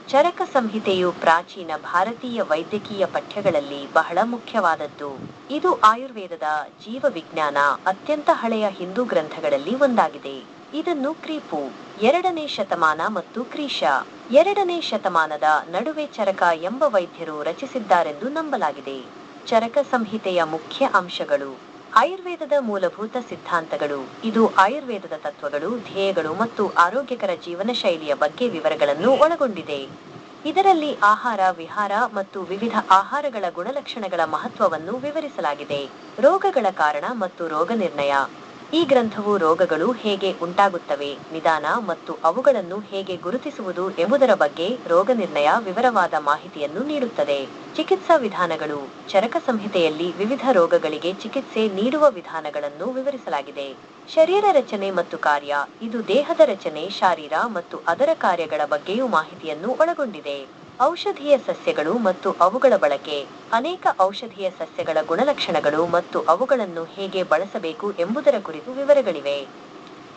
ಚರಕ ಸಂಹಿತೆಯು ಪ್ರಾಚೀನ ಭಾರತೀಯ ವೈದ್ಯಕೀಯ ಪಠ್ಯಗಳಲ್ಲಿ ಬಹಳ ಮುಖ್ಯವಾದದ್ದು. ಇದು ಆಯುರ್ವೇದದ ಜೀವವಿಜ್ಞಾನ ಅತ್ಯಂತ ಹಳೆಯ ಹಿಂದೂ ಗ್ರಂಥಗಳಲ್ಲಿ ಒಂದಾಗಿದೆ. ಇದನ್ನು ಕ್ರಿಪು 2ನೇ ಶತಮಾನ ಮತ್ತು ಕ್ರಿಶ 2ನೇ ಶತಮಾನದ ನಡುವೆ ಚರಕ ಎಂಬ ವೈದ್ಯರು ರಚಿಸಿದ್ದಾರೆಂದು ನಂಬಲಾಗಿದೆ. ಚರಕ ಸಂಹಿತೆಯ ಮುಖ್ಯ ಅಂಶಗಳು: ಆಯುರ್ವೇದದ ಮೂಲಭೂತ ಸಿದ್ಧಾಂತಗಳು. ಇದು ಆಯುರ್ವೇದದ ತತ್ವಗಳು, ಧ್ಯೇಯಗಳು ಮತ್ತು ಆರೋಗ್ಯಕರ ಜೀವನ ಶೈಲಿಯ ಬಗ್ಗೆ ವಿವರಗಳನ್ನು ಒಳಗೊಂಡಿದೆ. ಇದರಲ್ಲಿ ಆಹಾರ ವಿಹಾರ ಮತ್ತು ವಿವಿಧ ಆಹಾರಗಳ ಗುಣಲಕ್ಷಣಗಳ ಮಹತ್ವವನ್ನು ವಿವರಿಸಲಾಗಿದೆ. ರೋಗಗಳ ಕಾರಣ ಮತ್ತು ರೋಗನಿರ್ಣಯ. ಈ ಗ್ರಂಥವು ರೋಗಗಳು ಹೇಗೆ ಉಂಟಾಗುತ್ತವೆ, ನಿದಾನ ಮತ್ತು ಅವುಗಳನ್ನು ಹೇಗೆ ಗುರುತಿಸುವುದು ಎಂಬುದರ ಬಗ್ಗೆ ರೋಗನಿರ್ಣಯ ವಿವರವಾದ ಮಾಹಿತಿಯನ್ನು ನೀಡುತ್ತದೆ. ಚಿಕಿತ್ಸಾ ವಿಧಾನಗಳು. ಚರಕ ಸಂಹಿತೆಯಲ್ಲಿ ವಿವಿಧ ರೋಗಗಳಿಗೆ ಚಿಕಿತ್ಸೆ ನೀಡುವ ವಿಧಾನಗಳನ್ನು ವಿವರಿಸಲಾಗಿದೆ. ಶರೀರ ರಚನೆ ಮತ್ತು ಕಾರ್ಯ. ಇದು ದೇಹದ ರಚನೆ, ಶಾರೀರ ಮತ್ತು ಅದರ ಕಾರ್ಯಗಳ ಬಗ್ಗೆಯೂ ಮಾಹಿತಿಯನ್ನು ಒಳಗೊಂಡಿದೆ. ಔಷಧೀಯ ಸಸ್ಯಗಳು ಮತ್ತು ಅವುಗಳ ಬಳಕೆ. ಅನೇಕ ಔಷಧೀಯ ಸಸ್ಯಗಳ ಗುಣಲಕ್ಷಣಗಳು ಮತ್ತು ಅವುಗಳನ್ನು ಹೇಗೆ ಬಳಸಬೇಕು ಎಂಬುದರ ಕುರಿತು ವಿವರಗಳಿವೆ.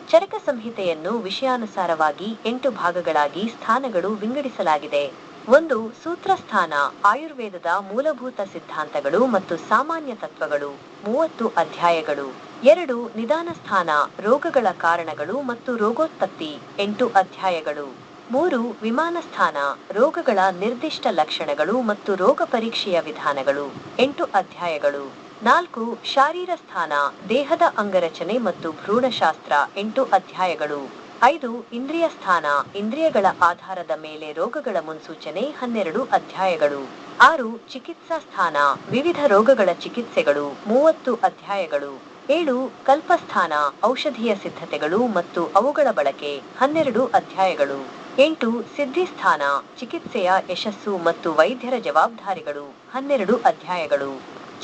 ಚರಕ ಸಂಹಿತೆಯನ್ನು ವಿಷಯಾನುಸಾರವಾಗಿ 8 ಭಾಗಗಳಾಗಿ ಸ್ಥಾನಗಳು ವಿಂಗಡಿಸಲಾಗಿದೆ. 1. ಸೂತ್ರಸ್ಥಾನ. ಆಯುರ್ವೇದದ ಮೂಲಭೂತ ಸಿದ್ಧಾಂತಗಳು ಮತ್ತು ಸಾಮಾನ್ಯ ತತ್ವಗಳು 30 ಅಧ್ಯಾಯಗಳು. 2. ನಿದಾನ ಸ್ಥಾನ. ರೋಗಗಳ ಕಾರಣಗಳು ಮತ್ತು ರೋಗೋತ್ಪತ್ತಿ 8 ಅಧ್ಯಾಯಗಳು. 3. ವಿಮಾನ ಸ್ಥಾನ. ರೋಗಗಳ ನಿರ್ದಿಷ್ಟ ಲಕ್ಷಣಗಳು ಮತ್ತು ರೋಗ ಪರೀಕ್ಷೆಯ ವಿಧಾನಗಳು 8 ಅಧ್ಯಾಯಗಳು. 4. ಶಾರೀರ ಸ್ಥಾನ. ದೇಹದ ಅಂಗರಚನೆ ಮತ್ತು ಭ್ರೂಣಶಾಸ್ತ್ರ 8 ಅಧ್ಯಾಯಗಳು. 5. ಇಂದ್ರಿಯ ಸ್ಥಾನ. ಇಂದ್ರಿಯಗಳ ಆಧಾರದ ಮೇಲೆ ರೋಗಗಳ ಮುನ್ಸೂಚನೆ 12 ಅಧ್ಯಾಯಗಳು. 6. ಚಿಕಿತ್ಸಾ ಸ್ಥಾನ. ವಿವಿಧ ರೋಗಗಳ ಚಿಕಿತ್ಸೆಗಳು 30 ಅಧ್ಯಾಯಗಳು. 7. ಕಲ್ಪಸ್ಥಾನ. ಔಷಧೀಯ ಸಿದ್ಧತೆಗಳು ಮತ್ತು ಅವುಗಳ ಬಳಕೆ 12 ಅಧ್ಯಾಯಗಳು. 8. ಸಿದ್ಧಿಸ್ಥಾನ. ಚಿಕಿತ್ಸೆಯ ಯಶಸ್ಸು ಮತ್ತು ವೈದ್ಯರ ಜವಾಬ್ದಾರಿಗಳು 12 ಅಧ್ಯಾಯಗಳು.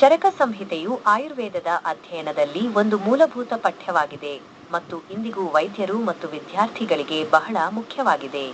ಚರಕ ಸಂಹಿತೆಯು ಆಯುರ್ವೇದದ ಅಧ್ಯಯನದಲ್ಲಿ ಒಂದು ಮೂಲಭೂತ ಪಠ್ಯವಾಗಿದೆ ಮತ್ತು ಇಂದಿಗೂ ವೈದ್ಯರು ಮತ್ತು ವಿದ್ಯಾರ್ಥಿಗಳಿಗೆ ಬಹಳ ಮುಖ್ಯವಾಗಿದೆ.